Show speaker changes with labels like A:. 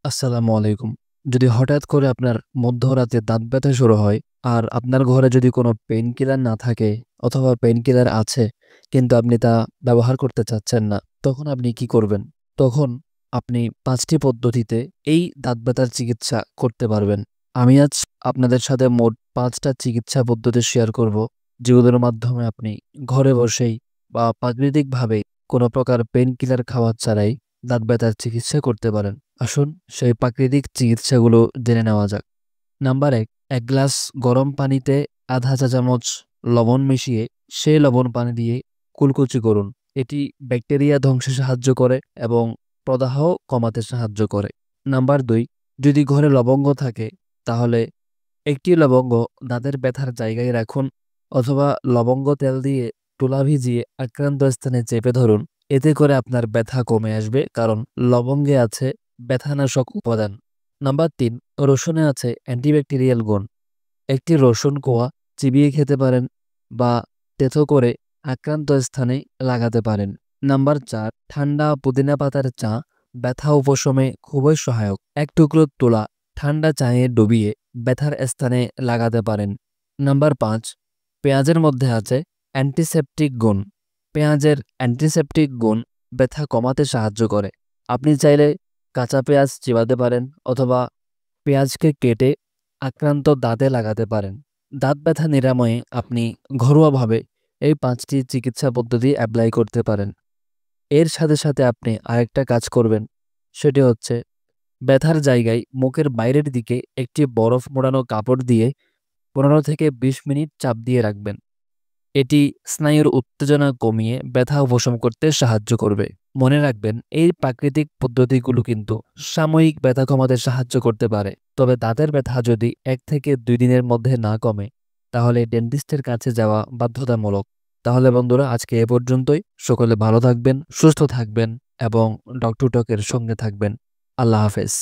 A: আসসালামু আলাইকুম। যদি হঠাৎ করে আপনার মধ্যরাতে দাঁত ব্যথা শুরু হয় আর আপনার ঘরে যদি কোনো পেইন কিলার না থাকে অথবা পেইন কিলার আছে কিন্তু আপনি তা ব্যবহার করতে চাচ্ছেন না, তখন আপনি কি করবেন? তখন আপনি ৫টি পদ্ধতিতে এই দাঁত ব্যথার চিকিৎসা করতে পারবেন। আমি আজ আপনাদের সাথে মোট ৫টা চিকিৎসা পদ্ধতি শেয়ার করব, যেগুলোর মাধ্যমে আপনি ঘরে বসেই বা প্রাকৃতিকভাবেই কোনো প্রকার পেইন কিলার খাওয়া ছাড়াই দাঁত ব্যথার চিকিৎসা করতে পারেন। আসুন সেই প্রাকৃতিক চিকিৎসাগুলো জেনে নেওয়া যাক। নাম্বার ১, ১ গ্লাস গরম পানিতে আধা চা চামচ লবণ মিশিয়ে সেই লবণ পানি দিয়ে কুলকুচি করুন। এটি ব্যাকটেরিয়া ধ্বংসে সাহায্য করে এবং প্রদাহ কমাতে সাহায্য করে। নাম্বার ২, যদি ঘরে লবঙ্গ থাকে তাহলে একটি লবঙ্গ দাঁতের ব্যথার জায়গায় রাখুন অথবা লবঙ্গ তেল দিয়ে তুলা ভিজিয়ে আক্রান্ত স্থানে চেপে ধরুন। এতে করে আপনার ব্যথা কমে আসবে, কারণ লবঙ্গে আছে ব্যথানাশক উপাদান। নাম্বার ৩, রসুনে আছে অ্যান্টিব্যাকটেরিয়াল গুণ। একটি রসুন কোয়া চিবিয়ে খেতে পারেন বা তেতো করে আক্রান্ত স্থানে লাগাতে পারেন। নাম্বার ৪, ঠান্ডা পুদিনা পাতার চা ব্যথা উপশমে খুবই সহায়ক। এক টুকরো তুলা ঠান্ডা চায়ে ডুবিয়ে ব্যথার স্থানে লাগাতে পারেন। নাম্বার ৫, পেঁয়াজের মধ্যে আছে অ্যান্টিসেপটিক গুণ। পেঁয়াজের অ্যান্টিসেপটিক গুণ ব্যথা কমাতে সাহায্য করে। আপনি চাইলে কাঁচা পেঁয়াজ চিবাতে পারেন অথবা পেঁয়াজকে কেটে আক্রান্ত দাঁতে লাগাতে পারেন। দাঁত ব্যথা নিরাময়ে আপনি ঘরোয়াভাবে এই ৫টি চিকিৎসা পদ্ধতি অ্যাপ্লাই করতে পারেন। এর সাথে সাথে আপনি আরেকটা কাজ করবেন, সেটি হচ্ছে ব্যথার জায়গায় মুখের বাইরের দিকে একটি বরফ মোড়ানো কাপড় দিয়ে ১৫ থেকে ২০ মিনিট চাপ দিয়ে রাখবেন। এটি স্নায়ুর উত্তেজনা কমিয়ে ব্যথা উপশম করতে সাহায্য করবে। মনে রাখবেন, এই প্রাকৃতিক পদ্ধতিগুলো কিন্তু সাময়িক ব্যথা কমাতে সাহায্য করতে পারে, তবে দাঁতের ব্যথা যদি ১ থেকে ২ দিনের মধ্যে না কমে তাহলে ডেন্টিস্টের কাছে যাওয়া বাধ্যতামূলক। তাহলে বন্ধুরা, আজকে এ পর্যন্তই। সকলে ভালো থাকবেন, সুস্থ থাকবেন এবং ডক্টর টকের সঙ্গে থাকবেন। আল্লাহ হাফেজ।